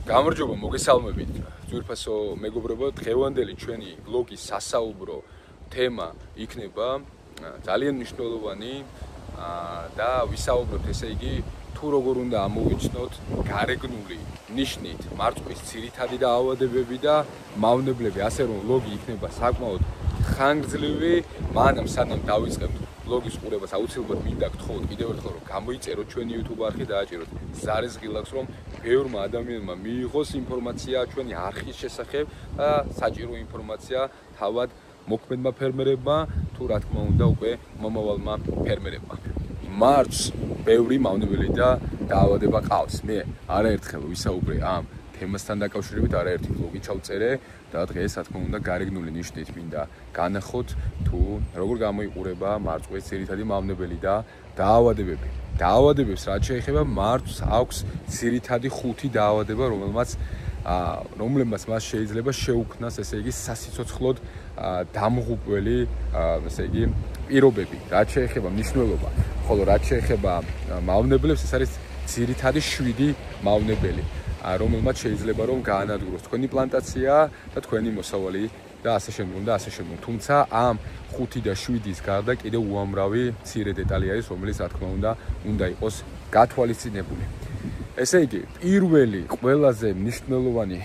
გამარჯობა, მოგესალმებით. ძვირფასო მეგობრებო, დღევანდელი ჩვენი ბლოგის სასაუბრო თემა იქნება ძალიან მნიშვნელოვანი და ვისაუბრებთ, ესე იგი, თუ როგორ უნდა ამოვიცნოთ გარეგნული ნიშნით მარწყვის ძირითადი დაავადებები და მავნებლები, ასე რომ ბლოგი იქნება საკმაოდ ხანგრძლივი, მანამ სანამ დავიწყებთ ბლოგის ყურებას აუცილებლად მინდა გთხოვოთ კიდევ ერთხელ რომ გამოიწეროთ ჩვენი YouTube არხი და დააჭიროთ ზარეს ღილაკს რომ ბევრმა ადამიანმა მიიღოს ინფორმაცია ჩვენი არხის შესახებ და საჭირო ინფორმაცია თავად მოქმედმა ფერმერებმა თუ რა თქმა უნდა უკვე მომავალმა ფერმერებმა. მარტს ბევრი მავნებელი და დაავადება ყავს. მე არაერთხელ ვისაუბრე ამ თემასთან დაკავშირებით, არაერთი ბლოგი ჩავწერე და დღეს რა თქმა უნდა გარეგნული ნიშნით მინდა განახოთ თუ როგორ გამოიყურება მარწყვის ძირითადი მავნებელი და დაავადებები. დაავადებებს რაც შეეხება მარწყს აქვს ძირითადი 5 დაავადება, რომლებმაც მას შეიძლება შეუქმნას, ესე იგი, სასიცოცხლოდ დამღუპველი, ესე იგი, პირობები. რაც შეეხება მნიშვნელობა, ხოლო რაც შეეხება მავნებლებს, ეს არის ძირითადი 7 მავნებელი, რომელმაც შეიძლება რომ გაანადგუროს თქვენი პლანტაცია და თქვენი მოსავალი და ასე შემდგომ და ასე შემდგომ. თუმცა ამ 5 და 7-ის გარდა კიდევ უამრავი მცირე დეტალი არის, რომელიც რა თქმა უნდა იყოს გათვალისწინებული. ესე იგი, პირველი ყველაზე მნიშვნელოვანი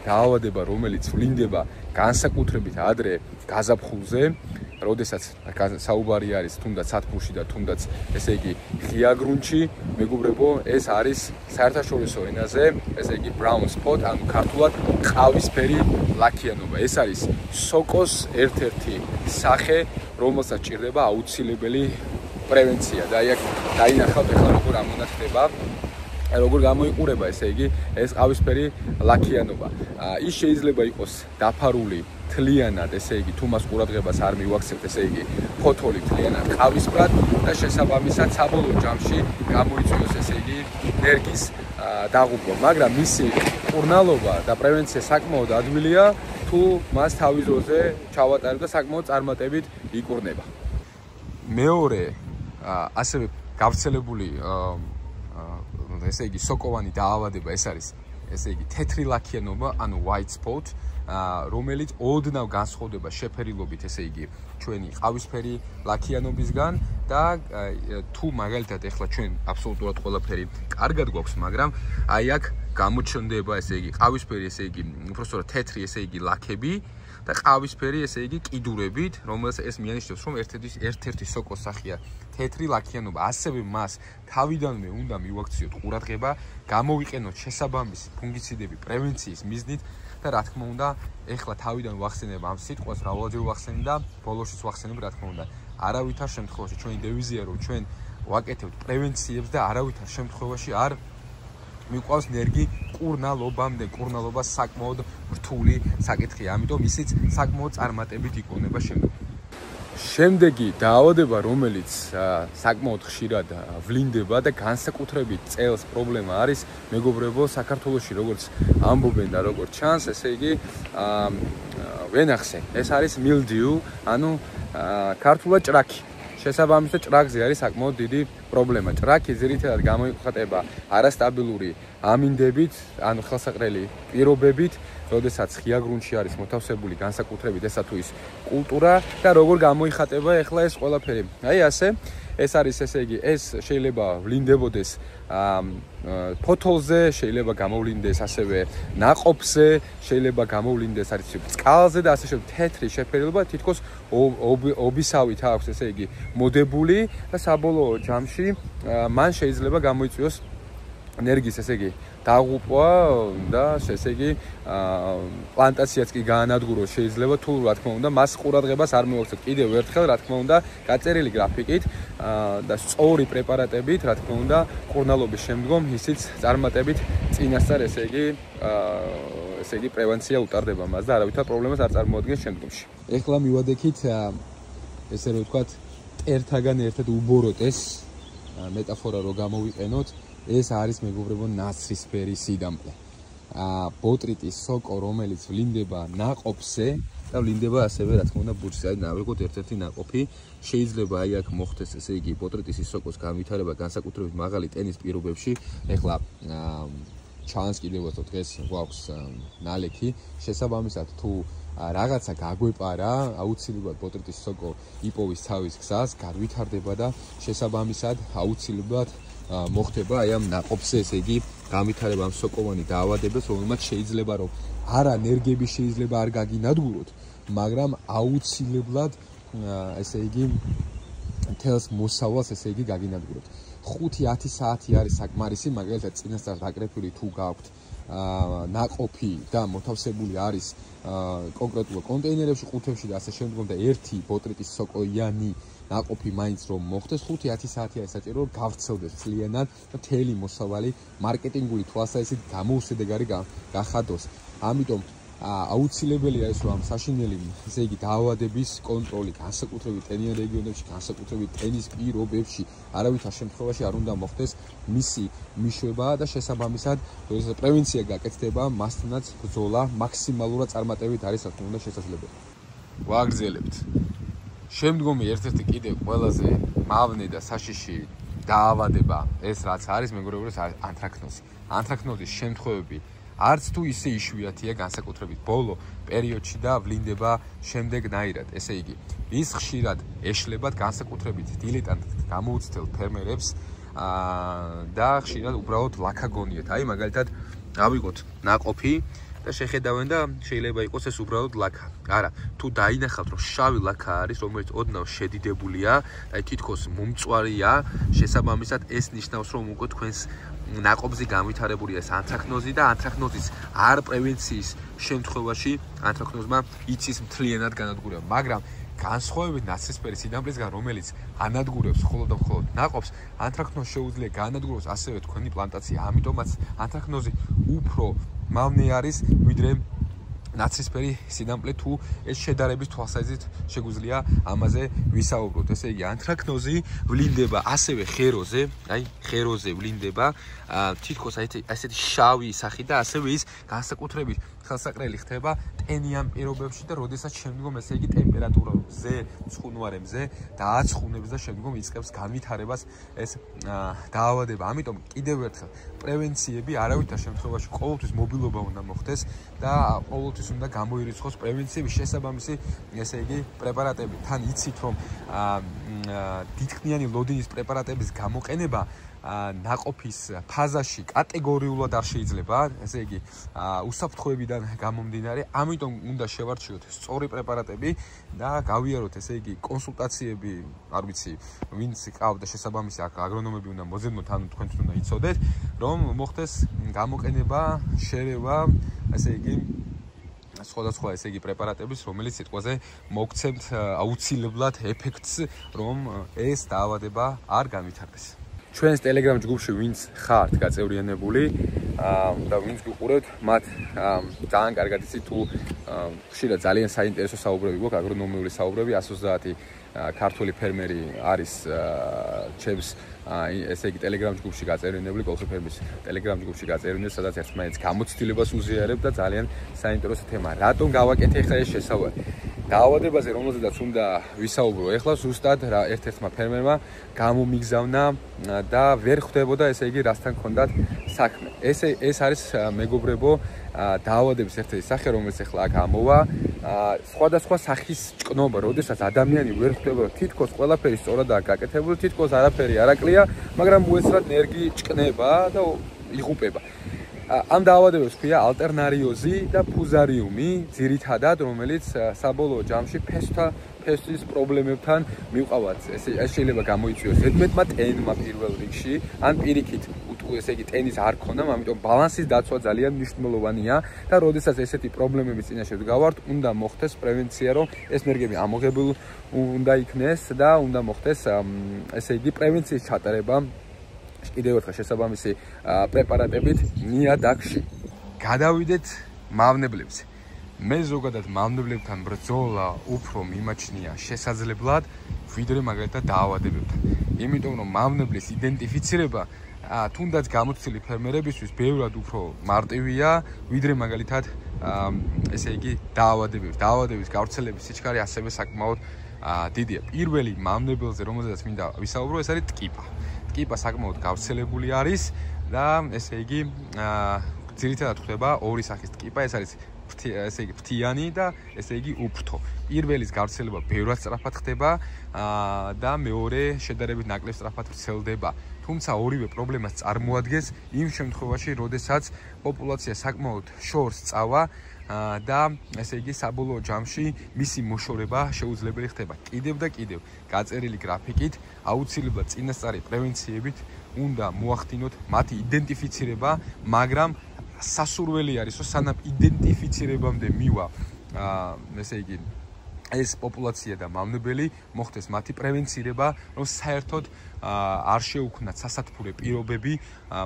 დაავადება, რომელიც ვლინდება განსაკუთრებით ადრე გაზაფხულზე, როდესაც საუბარი არის თუნდაც სათბურში და თუნდაც, ესე იგი, ღია გრუნტში, მეგობრებო, ეს არის საერთაშორისო ენაზე, ესე იგი, brown spot, ანუ ქართულად ყავისფერი ლაქიანობა. ეს არის სოკოს ერთ-ერთი სახე, რომელსაც ჭირდება აუცილებელი პრევენცია და აი აქ დაინახავთ ახლა როგორ ამონად ხდება. როგორ გამოიყურება, ესე იგი, ეს ყავისფერი ლაქიანობა. ის შეიძლება იყოს დაფარული თლიანად, ესე იგი, თუ მას ყურადღებას არ მივაქცევთ, ესე იგი, ფოთოლი თლიანად ყავისფრად და შესაბამისად საბოლოო ჯამში გამოიწვიოს, ესე იგი, ნერგის დაღუპვა, მაგრამ მისი მკურნალობა და პრევენცია საკმაოდ ადვილია, თუ მას თავის დროზე ჩავატარებთ და საკმაოდ წარმატებით იკურნება. მეორე, ასევე გავრცელებული ესე იგი სოკოვანი დაავადება, ეს არის ესე იგი თეთრი ლაქიანობა, ანუ white spot, რომელიც ოდნავ განსხვავდება შეფერილობით, ესე იგი ჩვენი ყავისფერი ლაქიანობისგან და თუ მაგალითად ეხლა ჩვენ აბსოლუტურად ყველაფერი კარგად გვაქვს, მაგრამ აი აქ გამოჩნდება, ესე იგი ყავისფერი, ესე იგი უბრალოდ თეთრი, ესე იგი ლაქები და ყავისფერი, ესე იგი კიდურებით, რომელსაც ეს მიანიშნებს, რომ ერთ-ერთი სოკოს სახეა თეთრი ლაქიანობა. ასევე მას თავიდანვე უნდა მივაქციოთ ყურადღება, გამოვიყენოთ შესაბამისი ფუნგიციდები პრევენციის მიზნით და რა თქმა უნდა, ეხლა თავიდან ვახსენებ ამ სიტყვას, მრავალჯერ ვახსენე და ბოლოშიც ვახსენებ, რა თქმა უნდა. არავითარ შემთხვევაში ჩვენი დევიზია, რომ ჩვენ ვაკეთებთ პრევენციებს და არავითარ შემთხვევაში არ მიყვავს ნერგი მკურნალობამდე. მკურნალობა საკმაოდ რთული საკითხია, ამიტომ ისიც საკმაოდ წარმატებით იკურნება შემდეგ. შემდეგი დაავადება, რომელიც საკმაოდ ხშირად ვლინდება და განსაკუთრებით წელს პრობლემა არის, მეგობრებო, საქართველოში როგორც ამბობენ და როგორც ჩანს, ესე იგი, ვენახზე. ეს არის mildew, ანუ ქართულად ჭრაკი. შესაბამისად, ჭრაკზე არის საკმაოდ დიდი პრობლემა. ჭრაკი ძირითადად გამოიხატება არასტაბილური ამინდებით, ანუ ხელსაყრელი პირობებით, როდესაც ღია გრუნტში არის მოთავსებული განსაკუთრებით ესა თუ ის კულტურა და როგორ გამოიხატება ახლა ეს ყველაფერი. აი ასე, ეს არის, ესე იგი, ეს შეიძლება ვლინდებოდეს ფოთოლზე, შეიძლება გამოვლინდეს ასევე ნაყოფზე, შეიძლება გამოვლინდეს არის წყალზე და ასე შემდეგ. თეთრი შეფერილობა თითქოს ობისავით აქვს, ესე იგი, მოდებული და საბოლოო ჯამში მან შეიძლება გამოიწვიოს ნერგის, ესე იგი, დაღუპვა და ესე იგი პლანტაციაც კი გაანადგუროს შეიძლება, თუ რა თქმა უნდა მას ყურადღებას არ მივაქცევთ. კიდევ ერთხელ, რა თქმა უნდა, გაწერილი გრაფიკით და სწორი პრეპარატებით, რა თქმა უნდა, მკურნალობის შემდგომ ისიც წარმატებით წინასწარ, ესე იგი პრევენცია უტარდება მას და არავითარ პრობლემას არ წარმოადგენს შემდგომში. ეხლა მივადექით, ესე რომ ვთქვათ, ერთაგან ერთად უბოროტეს მეტაფორა რო გამოვიყენოთ. ეს არის, მეგობრებო, ნაცრისფერი სიდამპლე. ბოტრიტის სოკო, რომელიც ვლინდება ნაყოფზე და ვლინდება ასევე, რა თქმა უნდა, ბურჯზე. აი, ნავრიგოთ ერთ-ერთი ნაყოფი. შეიძლება აი აქ მოხდეს, ესე იგი, ბოტრიტის სოკოს განვითარება განსაკუთრებით მაღალი ტენის პირობებში. ეხლა ჩანს კიდევაც დღეს გვაქვს ნალექი შესაბამისად თუ რაღაცა გაგვეპარა აუცილებლად პორტრეტის სოკო იპოვის თავის გზას განვითარდება და შესაბამისად აუცილებლად მოხდება აი ამ ნაყოფზე ესე იგი განვითარება ამ სოკოვანი დაავადებას რომელმაც შეიძლება რომ არა ნერგები შეიძლება არ გაგინადგუროთ მაგრამ აუცილებლად ესე იგი თელს მოსავალს ესე იგი გაგინადგუროთ 5-10 საათი არის საკმარისი მაგალითად წინასწარ დაკრეფილი თუ გაქვთ ნაყოფი და მოთავსებული არის კონკრეტულ კონტეინერებში, ყუთებში და ასე შემდგომ და ერთი პორტრეტის სოკოიანი ნაყოფი მაინც რომ მოხდეს 5-10 საათი არის საჭირო რომ გავრცელდეს მთლიანად და მთელი მოსავალი მარკეტინგული თვალსაზრისით გამოუსადეგარი გახადოს. ამიტომ აუცილებელია ის რომ ამ საშინელი ესე იგი დაავადების კონტროლი განსაკუთრებით ტენიან რეგიონებში, განსაკუთრებით ტენის პირობებში არავითარ შემთხვევაში არ უნდა მოხდეს მისი მიშვება და შესაბამისად როდესაც პრევენცია გაკეთდება მასთანაც ბრძოლა მაქსიმალურად წარმატებით არის რა თქმა უნდა შესაძლებელი. ვაგრძელებთ. შემდგომი ერთ-ერთი კიდევ ყველაზე მავნე და საშიში დაავადება ეს რაც არის მეგობრებო ანთრაკნოზი. ანთრაკნოზის შემთხვევები არც თუ ისე იშვიათია განსაკუთრებით ბოლო პერიოდში და ვლინდება შემდეგნაირად. ესე იგი, ის ხშირად ეშლებათ განსაკუთრებით დილეტანტ გამოუცდელ ფერმერებს და ხშირად უბრალოდ ლაქა გონიათ. აი მაგალითად, ავიღოთ ნაყოფი და შეხედავენ და შეიძლება იყოს ეს უბრალოდ ლაქა. არა, თუ დაინახავთ რომ შავი ლაქა არის, რომელიც ოდნავ შედიდებულია, აი თითქოს მომწვარია, შესაბამისად ეს ნიშნავს რომ უკვე თქვენს ნაყოფზე განვითარებულია ეს ანთრაკნოზი და ანთრაკნოზის არ პრევენციის შემთხვევაში ანთრაკნოზმა იცის მთლიანად განადგურება. მაგრამ განსხვავებით ნაცრისფერი სინამდვილისგან, რომელიც ანადგურებს მხოლოდ და მხოლოდ ნაყოფს, ანთრაკნოზს შეუძლია განადგუროს ასევე თქვენი პლანტაცია. ამიტომაც ანთრაკნოზი უფრო მავნე არის ვიდრე ნაცრისფერი სინამდვილე თუ ეს შედარების თვალსაზრისით შეგვიძლია ამაზე ვისაუბროთ. ესე იგი, ანთრაკნოზი ვლინდება ასევე ხეროზე, აი ხეროზე ვლინდება თითქოს ასეთი შავი სახი და ასევე ის განსაკუთრებით ხელსაყრელი ხდება ტენიან პირობებში და როდესაც შემდგომ ესე იგი ტემპერატურაზე, ცხუნვარებზე დააცხუნებს და შემდგომ იწყებს განვითარებას ეს დაავადება. ამიტომ კიდევ ერთხელ პრევენციები არავითარ შემთხვევაში ყოველთვის მობილობა უნდა მოხდეს და ყოველთვის უნდა გამოირიცხოს პრევენციების შესაბამისი ესე იგი პრეპარატები. თან იცით რომ დიდხნიანი ლოდინის პრეპარატების გამოყენება ნაყოფის ფაზაში კატეგორიულად არ შეიძლება, ესე იგი უსაფრთხოებიდან გამომდინარე, ამიტომ უნდა შევარჩიოთ სწორი პრეპარატები და გავიაროთ ესე იგი კონსულტაციები, არ ვიცი, ვინც ყავდა შესაბამისი აგრონომები უნდა მოძებნოთ, ანუ თქვენთვის უნდა იცოდეთ, რომ მოხდეს გამოყენება, შერევა, ესე იგი სხვადასხვა ესე იგი პრეპარატების, რომელიც სიტყვაზე მოგცემთ აუცილებლად ეფექტს, რომ ეს დაავადება არ განვითარდეს. ჩვენს Telegram ჯგუფში ვინც ხართ გაწევრიანებული და ვინც გიყურებთ, მათ ძალიან კარგად იცით თუ ხშირად ძალიან საინტერესო საუბრები გვაქვს, აგრონომიული საუბრები, 130 ქართული ფერმერი არის ჩემს ესე იგი Telegram ჯგუფში გაწევრიანებული, კოლხი ფერმის Telegram ჯგუფში გაწევრიანებული, სადაც ერთმანეთს გამოცდილებას უზიარებ და ძალიან საინტერესო თემა. რატომ გავაკეთე ახლა ეს შესავალი? დაავადებაზე, რომელზედაც უნდა ვისაუბრო ახლა, ზუსტად ერთ-ერთმა ფერმერმა გამომიგზავნა და ვერ ხვდებოდა ესე იგი რასთან ჰქონდათ საქმე. ეს არის მეგობრებო დაავადების ერთ-ერთი სახე, რომელიც ახლა აქ ამოვა. სხვადასხვა სახის ჭკნობა, როდესაც ადამიანი ვერ ხვდებოდა თითქოს ყველაფერი სწორადაა გაკეთებული, თითქოს არაფერი არ აკლია, მაგრამ უეცრად ნერგი ჭკნება და იღუპება. ამ დაავადებებს ქვია ალტერნარიოზი და ფუზარიუმი, ძირითადად, რომელიც საბოლოო ჯამში ფესვის პრობლემებთან მივყავართ. ეს შეიძლება გამოიწვიოს ზედმეტმა ტენმა პირველ რიგში, ან პირიქით, ესე იგი ტენის არ ქონდა, ამიტომ ბალანსის დაცვა ძალიან მნიშვნელოვანია და როდესაც ესეთი პრობლემების წინაშე ვდგავართ, უნდა მოხდეს პრევენცია, რომ ეს ნერგები ამოღებული უნდა იქნეს და უნდა მოხდეს ესე იგი პრევენციის ჩატარება კიდევ ერთხელ შესაბამისი პრეპარატებით ნიადაგში. გადავიდეთ მავნებლებზე. მე ზოგადად მავნებლებთან ბრძოლა უფრო მიმაჩნია შესაძლებლად, ვიდრე მაგალითად დაავადებებთან. იმიტომ რომ მავნებლის იდენტიფიცირება თუნდაც გამოცდილი ფერმერებისთვის ბევრად უფრო მარტივია, ვიდრე მაგალითად ესე იგი დაავადების გავრცელების სიჩქარე ასევე საკმაოდ დიდია. პირველი მავნებელზე, რომელზედაც მინდა ვისაუბრო, ეს არის ტკიპა. ტკიპა საკმაოდ გავრცელებული არის და ესე იგი ძირითადად ხდება ორი სახის ტკიპა, ეს არის ესე იგი ფრთიანი და ესე იგი უფრთო. პირველის გავრცელება ბევრად სწრაფად ხდება და მეორე შედარებით ნაკლებ სწრაფად ვრცელდება. თუმცა ორივე პრობლემას წარმოადგენს იმ შემთხვევაში, როდესაც პოპულაცია საკმაოდ შორს წავა და ესე იგი საბოლოო ჯამში მისი მოშორება შეუძლებელი ხდება. კიდევ და კიდევ გაწერილი გრაფიკით აუცილებლად წინასწარი პრევენციებით უნდა მოახდინოთ მათი იდენტიფიცირება, მაგრამ სასურველი არის, რომ სანამ იდენტიფიცირებამდე მივა ესე იგი ეს პოპულაცია და მავნებელი მოხდეს მათი პრევენცირება, რომ საერთოდ არ შეუქმნათ სასათბურე პირობები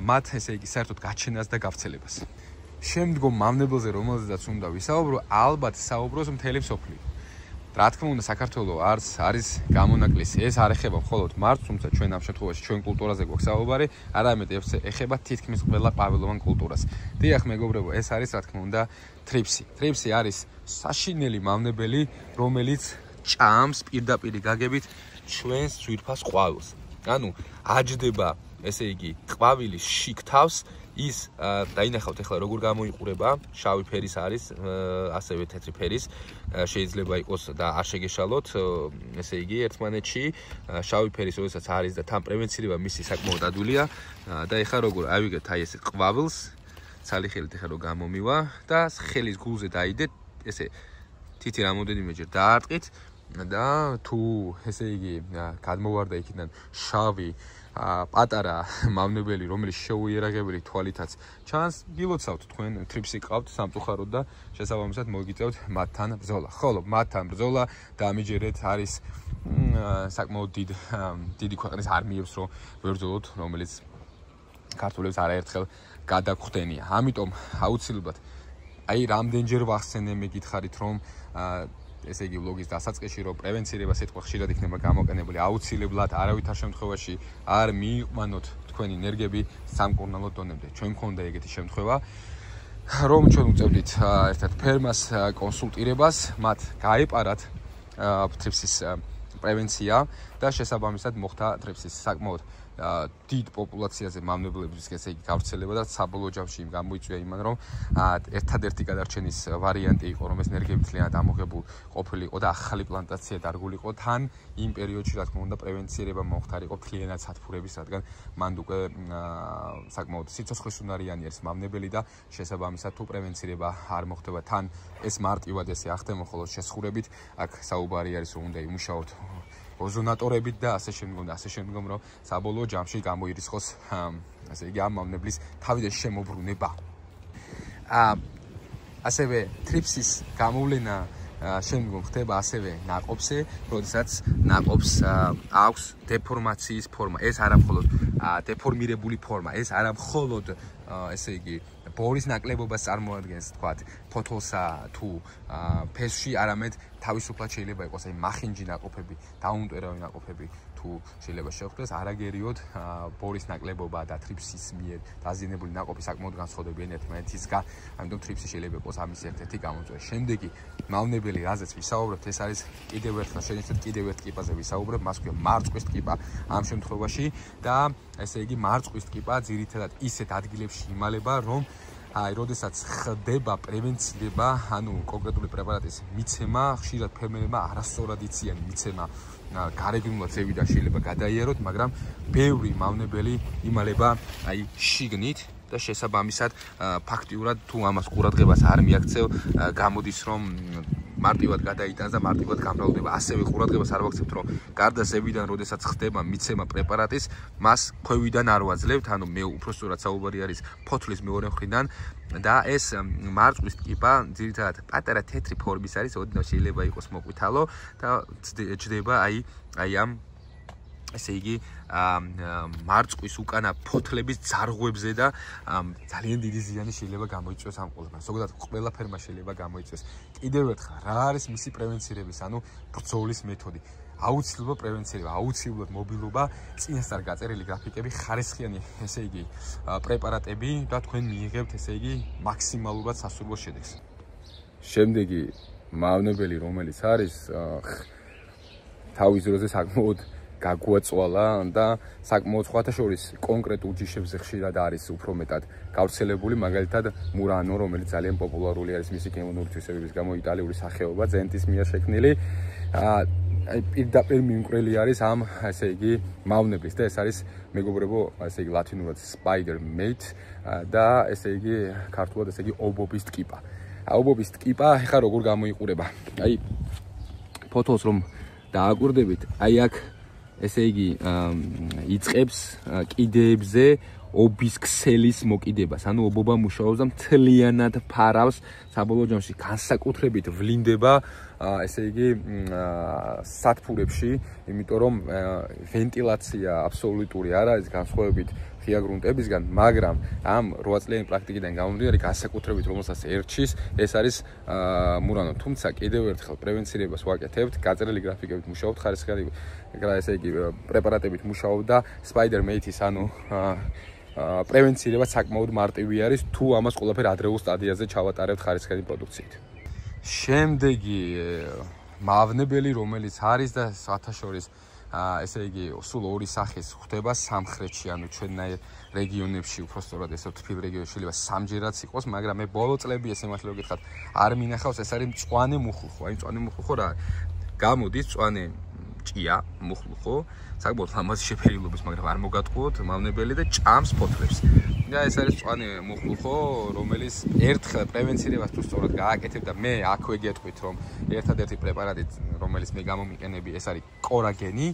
მათ ესე იგი საერთოდ გაჩენას და გავრცელებას. შემდგომ მავნებელზე, რომელზეც უნდა ვისაუბრო, ალბათ საუბროს მთელი მსოფლიო. რა თქმა უნდა, საქართველოს არის გამონაკლისი. ეს არ ეხება მხოლოდ მარცვლს, თუმცა ჩვენ ამ შემთხვევაში ჩვენ კულტურაზე გვაქვს საუბარი, არამედ ეხება თითქმის ყველა ყვავილოვან კულტურას. დიახ, მეგობრებო, ეს არის რა თქმა უნდა ტრიფსი. ტრიფსი არის საშინელი მავნებელი, რომელიც ჭამს პირდაპირ გაგებით ჩვენს ძვირფას ყვავილს. ანუ აჯდება, ესე იგი, ყვავილის შიგ-თავს ის დაინახავთ ახლა როგორ გამოიყურება, შავი ფერის არის, ასევე თეთრი ფერის, შეიძლება იყოს და არ შეგეშალოთ, ესე იგი, ერთმანეთში, შავი ფერის როდესაც არის და თან პრევენცირება მისი საკმაოდ ადვილია და ახლა როგორ ავიგეთ აი ესე ყვავილს, ცალი ხელით ახლა რო გამომივა და ხელის გულზე დაიდეთ, ესე თითი რამოდენიმეჯერ დაარტყით და თუ ესე იგი გადმოვარდა იქიდან შავი პატარა მავნებელი, რომელიც შეუიერაღებელი თვალითაც ჩანს, გილოცავთ თქვენ ტრიფსი ყავთ სამწუხაროდ და შესაბამისად მოგიწევთ მათთან ბრძოლა. ხოლო მათთან ბრძოლა დამიჯერეთ არის საკმაოდ დიდი ქვეყნის არმიებს რო ვერძოლოთ, რომელიც ქართველებს არაერთხელ გადაგხვდენია. ამიტომ აუცილებლად აი რამდენჯერ ვახსენე მეკითხარით, რომ ესე იგი ვლოგის დასაწყისში, რომ პრევენცირება სიტყვა ხშირად იქნება გამოყენებული, აუცილებლად არავითარ შემთხვევაში არ მიიყვანოთ თქვენი ენერგიები სამკურნალო დონემდე. ჩვენ მქონდა ეგეთი შემთხვევა, რომ ჩვენ უწევდით ერთ-ერთ ფერმას კონსულტირებას, მათ გაეპარათ ტრიფსის პრევენცია და შესაბამისად მოხდა ტრიფსის საკმაოდ დიდ პოპულაციაზე მავნებლების ესე იგი გავრცელება და საბოლოო ჯამში გამოიწვია იმან, რომ ერთადერთი გადარჩენის ვარიანტი იყო, რომ ეს ენერგიები მთლიანად ამოღებულ ყოფილიყო და ახალი პლანტაცია დარგულიყო, თან იმ პერიოდში რა თქმა უნდა პრევენცირება მომხდარიყო მთლიანად სათბურების, რადგან მანდ უკვე საკმაოდ სიცოცხლისუნარიანი არის მავნებელი და შესაბამისად თუ პრევენცირება არ მოხდება, თან ეს მარტივად ესე ახდენო, ხოლო შესხურებით აქ საუბარი არის, რომ უნდა იმუშაოთ ოზონატორებით და ასე შემდგომ, რომ საბოლოო ჯამში გამოირიცხოს ასე იგი ამ მავნებლის თავიდან შემოbrunება. ასევე ტრიფსის გამოვლენა შემდგომ ხდება ასევე ნაყოფზე, როდესაც ნაყოფს აქვს დეფორმაციის ფორმა. ეს არა მხოლოდ დეფორმირებული ფორმა, ეს არა მხოლოდ ესე იგი ბორის ნაკლებობას წარმოადგენს, თქვათ, ფოთოლსა თუ ფესვში, არამედ თავისუფლად შეიძლება იყოს აი მახინჯი ნაყოფები, დაუნტვერავი ნაყოფები თუ შეიძლება შეხვდეს, არაგერიოდ ბორის ნაკლებობა და ტრიფსის მიერ დაზიანებული ნაყოფი საკმაოდ განსხვავდებიან ერთმანეთისგან, ამიტომ ტრიფსი შეიძლება იყოს ამის ერთ-ერთი გამოწვევა. შემდეგი მავნებელი, რაზეც ვისაუბრებთ, ეს არის კიდევ ერთხელ შეიძლება კიდევ ერთ ტკიპაზე ვისაუბრებ, მას ქვია მარწყვის ტკიპა ამ შემთხვევაში და ესე იგი მარწყვის ტკიპა ძირითადად ისეთ ადგილებში იმალება, რომ აი, როდესაც ხდება პრევენცირება, ანუ კონკრეტული პრეპარატის მიცემა, ხშირად ფერმერებმა არასწორად იციან მიცემა გარეგნულად ზევიდან შეიძლება გადაიაროთ, მაგრამ ბევრი მავნებელი იმალება აი შიგნით და შესაბამისად ფაქტიურად თუ ამას ყურადღებას არ მიაქცევ, გამოდის რომ მარტივად გადაიტანს და მარტივად გამრავლდება. ასევე ყურადღებას არ ვაქცევთ, რომ გარდა ზევიდან, როდესაც ხდება მიცემა პრეპარატის, მას ქვევიდან არ ვაძლევთ, ანუ მე უпроსტურად საუბარი არის ფოთლის მეორე მხრიდან და ეს მარწყვის ტკიპა ძირითადად პატარა თეთრი ფორმის არის, ოდნავ შეიძლება იყოს მოყვითალო და ჯდება აი ამ ესე იგი მარწყვის უკანა ფოთლების ძარღვებზე და ძალიან დიდი ზიანი შეიძლება გამოიწვიოს ამ ყველაფერს. ზოგადად ყველა ფერმა შეიძლება გამოიწვიოს. კიდევ ერთხელ, რა არის მისი პრევენცირების, ანუ ბრძოლის მეთოდი? აუცილებლად პრევენცირება, აუცილებლად მობილობა, წინასწარ გაწერილი გრაფიკები, ხარისხიანი, ესე იგი, პრეპარატები და თქვენ მიიღებთ, ესე იგი, მაქსიმალურად სასურველ შედეგს. შემდეგი მავნებელი, რომელიც არის თავის დროზე საკმაოდ გაგვაწვალა და საკმაოდ სხვათა შორის კონკრეტულ ჯიშებზე ხშირად არის უფრო მეტად გავრცელებული, მაგალითად მურანო, რომელიც ძალიან პოპულარული არის მისი გემოვნური თვისებების გამო, იტალიური სახეობა, ზენტის მიერ შექმნილი. პირდაპირ მიმკვრელი არის ამ, ესე იგი, მავნებლის და ეს არის მეგობრებო, ესე იგი, ლათინურად spider mate და ესე იგი, ქართულად ესე იგი, ობობის ტკიპა. ობობის ტკიპა ეხლა როგორ გამოიყურება? აი ფოტოს რომ დააკვირდებით, აი აქ ესე იგი, იწყებს კიდეებზე ობის ქსელის მოკიდებას, ანუ ობობა მუშაობს და მთლიანად ფარავს, საბოლოო ჯამში განსაკუთრებით ვლინდება, ესე იგი, სათბურებში, იმიტომ რომ ვენტილაცია აბსოლუტური არ არის განსხვავებით ღია გრუნტებისგან, მაგრამ ამ 8 წლიანი პრაქტიკიდან გამომდინარე, განსაკუთრებით რომელსაც ერჩის, ეს არის მურანო. თუმცა კიდევ ერთხელ პრევენცირებას ვაკეთებთ, გაწერილი გრაფიკებით მუშაობთ, ხარისხიანი ესე იგი, პრეპარატებით მუშაობთ და spider mate-ის, ანუ პრევენცირება საკმაოდ მარტივი არის, თუ ამას ყველაფერ ადრეულ სტადიაზე ჩავატარებთ ხარისხიანი პროდუქციით. შემდეგი მავნებელი, რომელიც არის და საათაშორის ესე იგი, სულ ორი სახის ხდება სამხრეთში, ანუ ჩვენნაირ რეგიონებში, უბრალოდ ესე თბილ რეგიონში შეიძლება სამჯერაც იყოს, მაგრამ მე ბოლო წლები ესე მართლა გითხრათ, არ მინახავს, ეს არის მწვანე მუხლუხო. აი მწვანე მუხლუხო რა არის? გამოდის მწვანე ჭია, მუხლუხო, საკმაოდ ლამაზი შეფერილობის, მაგრამ არ მოგატყუოთ მავნებელი და ჭამს ფოთლებს. და ეს არის მწვანე მუხლუხო, რომელიც ერთხელ პრევენცირებას თუ სწორად გააკეთებ და მე აქვე გეტყვით, რომ ერთადერთი პრეპარატი, რომელიც მე გამომიყენები, ეს არის კორაგენი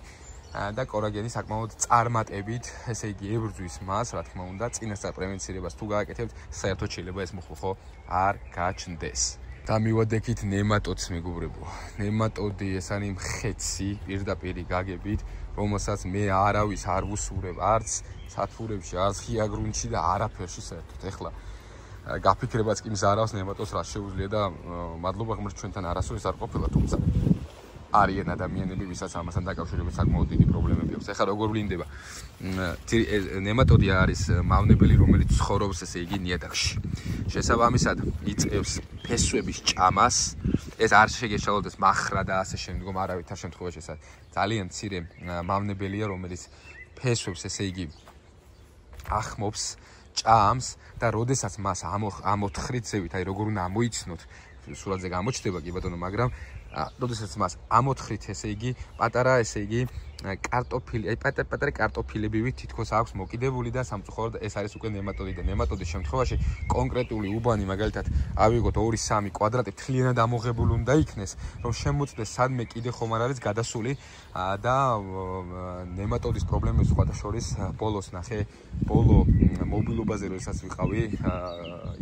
და კორაგენი საკმაოდ წარმატებით, ესე იგი, ებრძვის მას, რა თქმა უნდა, წინასწარ პრევენცირებას თუ გააკეთებთ, საერთოდ შეიძლება ეს მუხლუხო არ გაჩნდეს. და მივადექით ნემატოდს, მეგობრებო. ნემატოდი ეს არის მხეცი, პირდაპირ გაგებით, რომელსაც მე არავის არ ვუსურებ, არც სათბურებში, არც ღია გრუნტში და არაფერში საერთოდ. ეხლა გაფიქრებაც კი მზარავს ნემატოდს რა შეუძლია და მადლობა ღმერთს ჩვენთან არასოდეს არ ყოფილა, თუმცა არიან ადამიანები, ვისაც ამასთან დაკავშირებით საკმაოდ დიდი პრობლემები აქვს. ეხლა როგორ ვლინდება? ნემატოდი არის მავნებელი, რომელიც ცხოვრობს, ესე იგი, ნიადაგში. შესაბამისად, იწყებს ფესვების ჭამას. ეს არ შეგეშალოდეს მახრა და ასე შემდგომ, არავითარ შემთხვევაში ეს ძალიან მცირე მავნებელია, რომელიც ფესვებს, ესე იგი, ახმობს, ჭამს და როდესაც მას ამოთხრით ზევით, აი როგორ უნდა ამოიცნოთ, სურათზე გამოჩნდება კი ბატონო, მაგრამ როდესაც მას ამოთხრით, ესე იგი, პატარა, ესე იგი, კარტოფილი, აი პატარ-პატარა კარტოფილებივით თითქოს აქვს მოკიდებული და სამწუხაროდ ეს არის უკვე ნემატოდი და ნემატოდის შემთხვევაში კონკრეტული უბანი, მაგალითად, ავიღოთ 2-3 კვადრატი მთლიანად ამოღებული უნდა იქნეს, რომ შემოწდეს სადმე კიდე ხომ არ არის გადასული და ნემატოდის პრობლემებს სხვათა შორის ბოლოს ნახე, ბოლო მობილობაზე როდესაც ვიყავი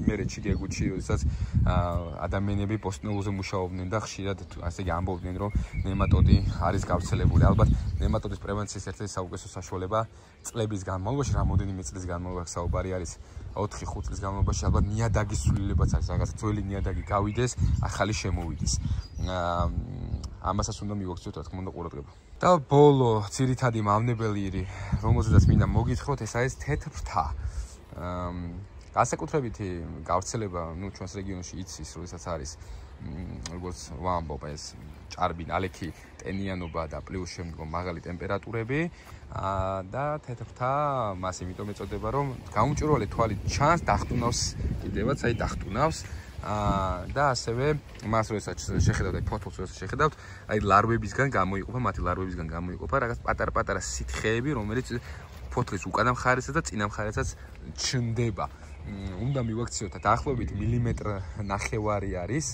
იმერეთში, გეგუთში, როდესაც ადამიანები პოსტნეულზე მუშაობდნენ და ხშირად ასე იგი ამბობდნენ, რომ ნემატოდი არის გავრცელებული. ალბათ ნემატოდის პრევენციის ერთ-ერთი საუკეთესო საშუალება წლების განმავლობაში, რამოდენიმე წლის განმავლობაში საუბარი არის 4-5 წლის განმავლობაში, ალბათ ნიადაგის ცვლილებაც არის, რაღაცა ძველი ნიადაგი გავიდეს, ახალი შემოვიდეს. ამასაც უნდა მივაქციოთ, რა თქმა უნდა, ყურადღება. და ბოლო ძირითადი მავნებელი, რომელზედაც მინდა მოგითხროთ, ეს არის თეთრფრთა. განსაკუთრებითი გავრცელება, ჩვენს რეგიონში იცის, როდესაც არის როგორც ვამბობ, ეს ჭარბი, ნალექი ტენიანობა და პლუს შემდგომ მაღალი ტემპერატურები და თეთრფრთა მას იმიტომ ეწოდება, რომ გაუმჭვირვალე თვალით ჩანს, დახტუნავს კიდევაც, აი დახტუნავს და ასევე მას როდესაც შეხედავთ, აი ფოთოლს როდესაც შეხედავთ, აი ლარვებისგან გამოიყოფა, მათი ლარვებისგან გამოიყოფა რაღაც პატარ-პატარა სითხეები, რომელიც ფოთლის უკანა მხარესაც და წინა მხარესაც ჩნდება. უნდა მივაქციოთ დაახლოებით მილიმეტრ ნახევარი არის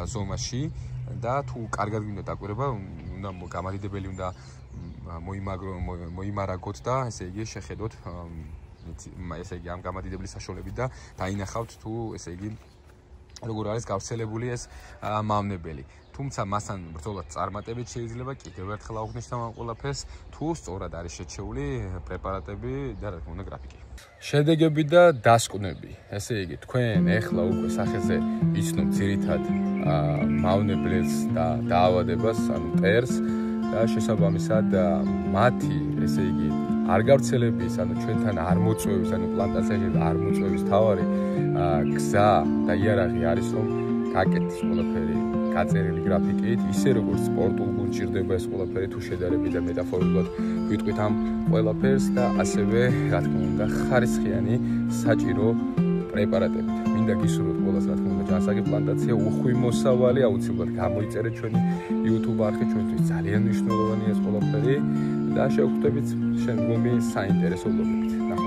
ზომაში და თუ კარგად გინდა დაკვირება, უნდა გამადიდებელი უნდა მოიმარაგოთ და ესე იგი შეხედოთ ესე იგი ამ გამადიდებლის საშუალებით და დაინახავთ თუ ესე იგი როგორ არის გავრცელებული ეს მავნებელი. თუმცა მასთან ბრძოლად წარმატებით შეიძლება კიდევ ერთხელ აღვნიშნავ ამ ყველაფერს, თუ სწორად არის შეჩეული პრეპარატები და რა თქმა უნდა გრაფიკი. შედეგები და დასკვნები. ესე იგი, თქვენ ეხლა უკვე სახეზე იცნობთ ძირითად მავნებელს და დაავადებას, ანუ მტერს და შესაბამისად მათი, ესე იგი, არ გავრცელების, ანუ ჩვენთან არ მოწვევის, ანუ პლანტაციაში არ მოწვევის თავარი გზა და იარაღი არის, რომ გაკეთდეს ყველაფერი გაწერილი გრაფიკით, ისე როგორც სპორტულ გუნდში ჭირდება ეს ყველაფერი თუ შედარებით და მეტაფორულად გვიტყვით ამ ყველაფერს და ასევე რა თქმა უნდა ხარისხიანი საჭირო პრეპარატებით. მინდა გისურვოთ ყველას რა თქმა უნდა ჯანსაღი პლანტაცია უხვი მოსავალი, აუცილებლად გამოიწერეთ ჩვენი YouTube არხი, ჩვენთვის ძალიან მნიშვნელოვანია ეს ყველაფერი და შევხვდებით შემდგომი საინტერესო ბლოგებით.